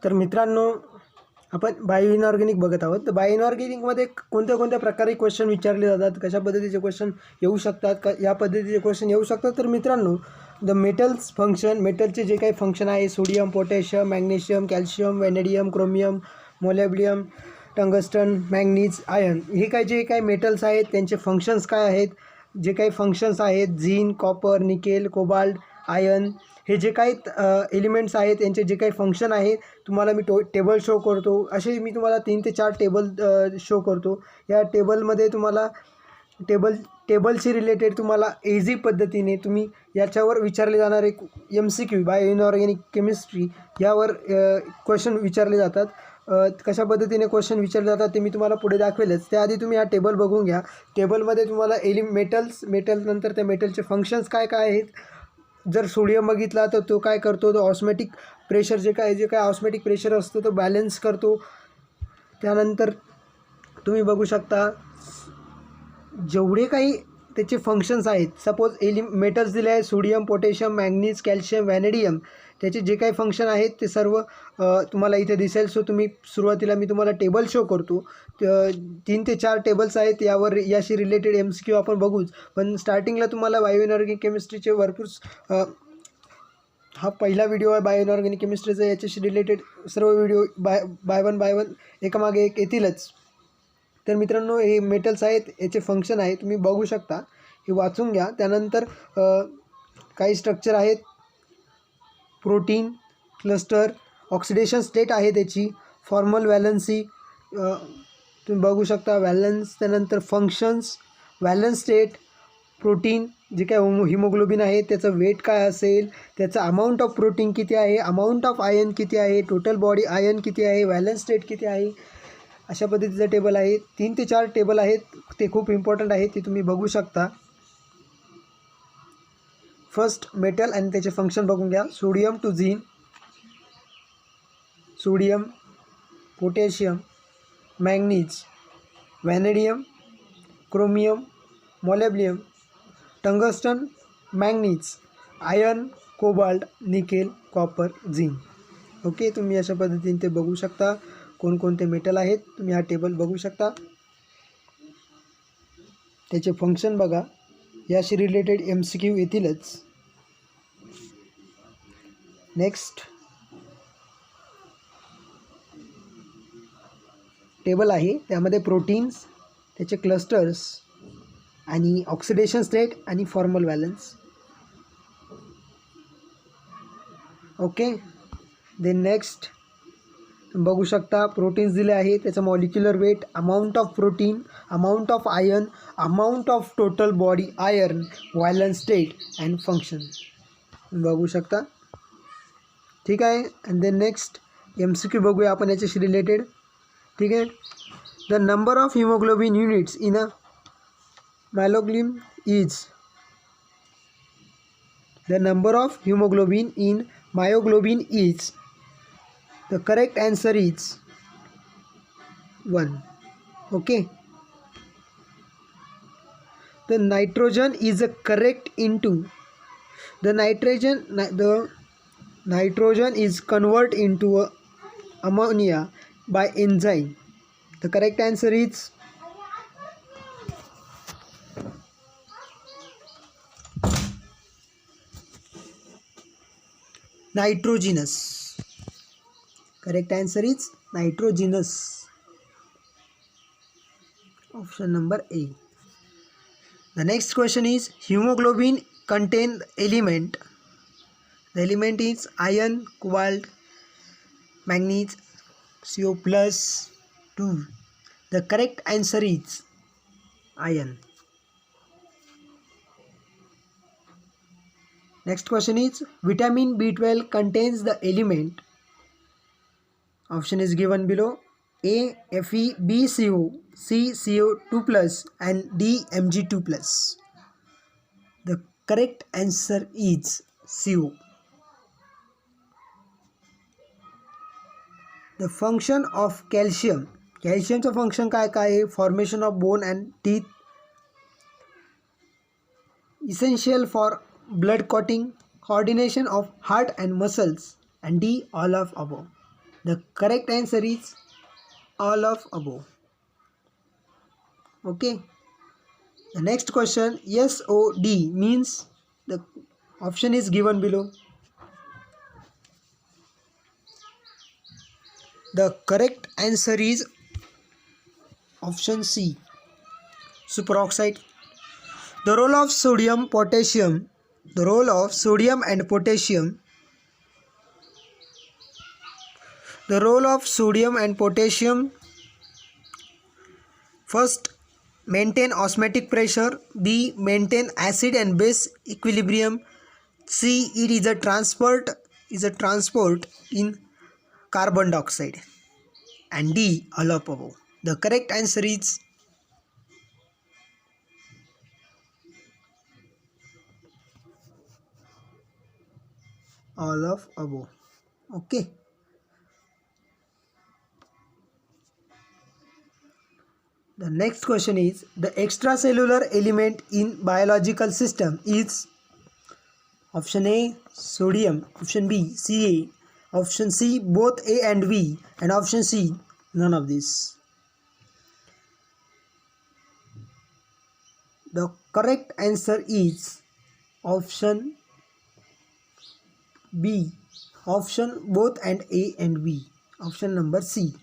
तर मित्रांनो, आपण बायो इनऑर्गॅनिक बघत आहोत. तर बायो इनऑर्गॅनिकमध्ये कोणत्या कोणत्या प्रकारे क्वेश्चन विचारले जातात, कशा पद्धतीचे क्वेश्चन येऊ शकतात, या पद्धतीचे क्वेश्चन येऊ शकतात. तर मित्रांनो, द मेटल्स फंक्शन, मेटलचे जे काही फंक्शन आहे, sodium, potassium, magnesium, calcium, vanadium, chromium, molybdenum, tungsten, manganese, iron, हे जे काही मेटल्स आहेत त्यांचे फंक्शन्स काय आहेत, जे काही फंक्शन्स आहेत, zinc, copper, nickel, cobalt, iron, हे जे काही एलिमेंट्स आहेत यांचे जे काही फंक्शन आहे तुम्हाला मी टेबल शो करतो. असे मी तुम्हाला 3 ते 4 टेबल शो करतो. या टेबलमध्ये तुम्हाला टेबलशी रिलेटेड तुम्हाला इझी पद्धतीने तुम्ही याच्यावर विचारले जाणारे MCQ बायो इनऑर्गॅनिक केमिस्ट्री यावर क्वेश्चन विचारले जातात. कशा पद्धतीने क्वेश्चन विचारले जातात ते मी तुम्हाला पुढे दाखवेलच. त्याआधी तुम्ही हा टेबल बघून घ्या. टेबलमध्ये तुम्हाला मेटल नंतर त्या मेटलचे फंक्शन्स काय काय आहेत. जर सोडियम बघितला तर तो काय करतो, तो ऑस्मॅटिक प्रेशर जे काय ऑस्मॅटिक प्रेशर असतो तो बॅलन्स करतो. त्यानंतर तुम्ही बघू शकता जेवढे काही त्याचे फंक्शन्स आहेत, सपोज मेटल्स दिले आहेत sodium, potassium, manganese, calcium, vanadium, त्याचे जे काही फंक्शन आहेत ते सर्व तुम्हाला इथे दिसेल. सो तुम्ही सुरुवातीला मी तुम्हाला टेबल शो करतो. 3 ते 4 टेबल्स आहेत, याशी रिलेटेड MCQ आपण बघूच. पण स्टार्टिंगला तुम्हाला बायो इनऑर्गॅनिक केमिस्ट्रीचे भरपूर हा पहिला व्हिडिओ आहे बायो इनऑर्गॅनिक केमिस्ट्रीचा. याच्याशी रिलेटेड सर्व व्हिडिओ बाय वन एकामागे एक येतीलच. तर मित्रांनो, हे मेटल्स आहेत, याचे फंक्शन आहे, तुम्ही बघू शकता, हे वाचून घ्या. त्यानंतर काही स्ट्रक्चर आहेत, प्रोटीन क्लस्टर, ऑक्सिडेशन स्टेट आहे त्याची, फॉर्मल व्हॅलन्सी तुम्ही बघू शकता, व्हॅलन्स, त्यानंतर फंक्शन्स, व्हॅलन्स स्टेट, प्रोटीन जे काय हिमोग्लोबिन आहे त्याचं वेट काय असेल, त्याचं अमाऊंट ऑफ प्रोटीन किती आहे, अमाऊंट ऑफ आयर्न किती आहे, टोटल बॉडी आयर्न किती आहे, व्हॅलन्स स्टेट किती आहे, अशा पद्धतीचं टेबल आहे. 3 ते 4 टेबल आहेत, ते खूप इम्पॉर्टंट आहे, ते तुम्ही बघू शकता. फर्स्ट मेटल आणि त्याचे फंक्शन बघून घ्या. Sodium to zinc, sodium, potassium, manganese, vanadium, chromium, molybdenum, tungsten, manganese, iron, cobalt, nickel, copper, zinc. Okay, तुम्ही अशा पद्धतीने ते बघू शकता कोणकोणते मेटल आहेत. तुम्ही हा टेबल बघू शकता, त्याचे फंक्शन बघा, याशी रिलेटेड MCQ येतीलच. नेक्स्ट टेबल आहे, त्यामध्ये प्रोटीन्स, त्याचे क्लस्टर्स आणि ऑक्सिडेशन स्टेट आणि formal valence. Okay, then next बघू शकता प्रोटीन्स दिले आहे, त्याचं molecular weight, amount of protein, amount of iron, amount of total body iron, valence state and function बघू शकता. ठीक आहे. अँड देन नेक्स्ट MCQ बघूया आपण याच्याशी रिलेटेड. ठीक आहे. The number of haemoglobin units in a myoglobin is, the number of haemoglobin in myoglobin is, the correct answer is 1. Okay, the nitrogen is correct into the nitrogen is convert into ammonia by enzyme. The correct answer is nitrogenous. Correct answer is nitrogenous. Option number A. The next question is hemoglobin contain the element. The element is iron, cobalt, manganese, CO plus 2. The correct answer is iron. Next question is vitamin B12 contains the element. Option is given below: A Fe, B CO, C CO2 plus and D Mg2 plus. The correct answer is CO. The function of calcium. कॅल्शियमचं function काय काय आहे? Formation of bone and teeth, essential for blood clotting, coordination of heart and muscles, and D all of above. The correct answer is all of above. Okay. The next question, SOD means, the option is given below. The correct answer is option C, superoxide. The role of sodium, potassium, the role of sodium and potassium, the role of sodium and potassium, first, maintain osmotic pressure, B, maintain acid and base equilibrium, C, it is a transport in carbon dioxide, and D, all of above. The correct answer is all of above. Okay. The next question is, the extracellular element in biological system is option A, sodium, option B, Ca, option C, both A and B, and option C, none of this. The correct answer is option B, option both and A and B, option number C.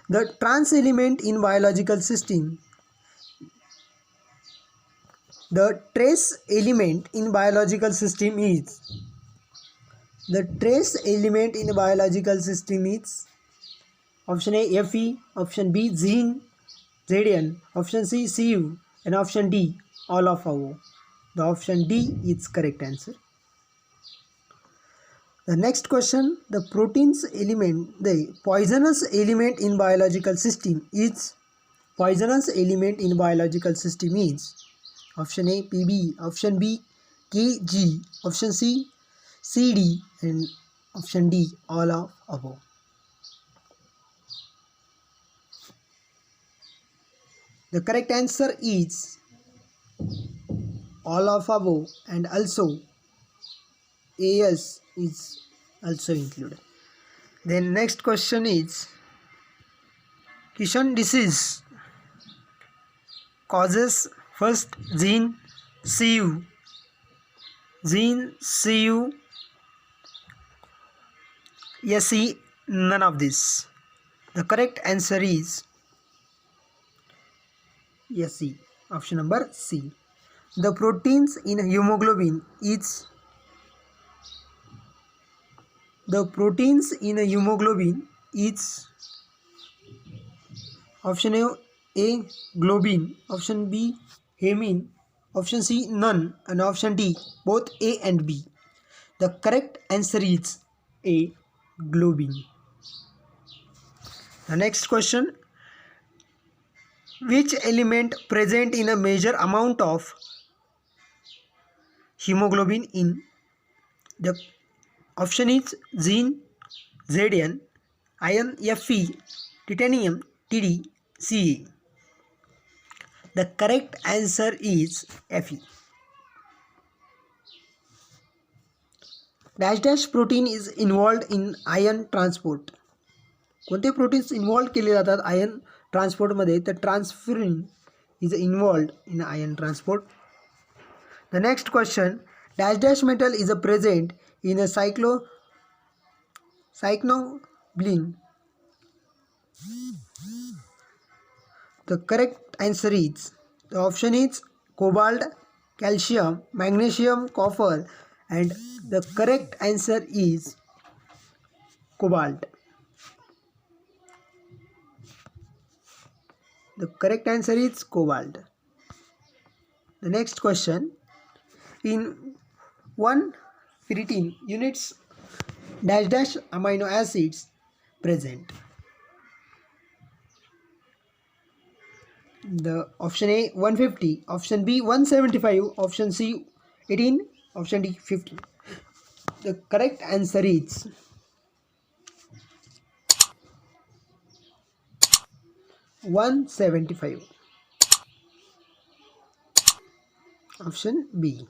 The trans element in biological system, the trace element in biological system is, the trace element in biological system is option A, Fe, option B, Zn, Zn, option C, Cu, and option D, all of above. The option D is correct answer. The next question, the proteins element, the poisonous element in biological system is, poisonous element in biological system is option A, Pb, option B, Kg, option C, Cd, and option D, all of above. The correct answer is all of above, and also AS is also included. Then next question is, Kishan disease causes, first, Zn, Cu, Se, none of this. The correct answer is Se, option number C. The proteins in hemoglobin is, the proteins in hemoglobin is option A, globin, option B, hemin, option C, none, and option D, both A and B. The correct answer is A, globin. The next question, which element present in a major amount of hemoglobin in? The option is Zn, Zn, iron, Fe, titanium, Td, Ca. The correct answer is Fe. Dash dash protein is involved in iron transport. कोणते proteins involve केले जातात ion ट्रान्सपोर्टमध्ये? तर transferrin is involved in ion transport. The next question, dash dash metal is a present in a cycloblin. The correct answer is, the option is cobalt, calcium, magnesium, copper, and the correct answer is cobalt. The correct answer is cobalt. The next question, in 1 ferritin units dash dash amino acids present? The option A 150, option B 175, option C 18, option D 50. The correct answer is (175), option B.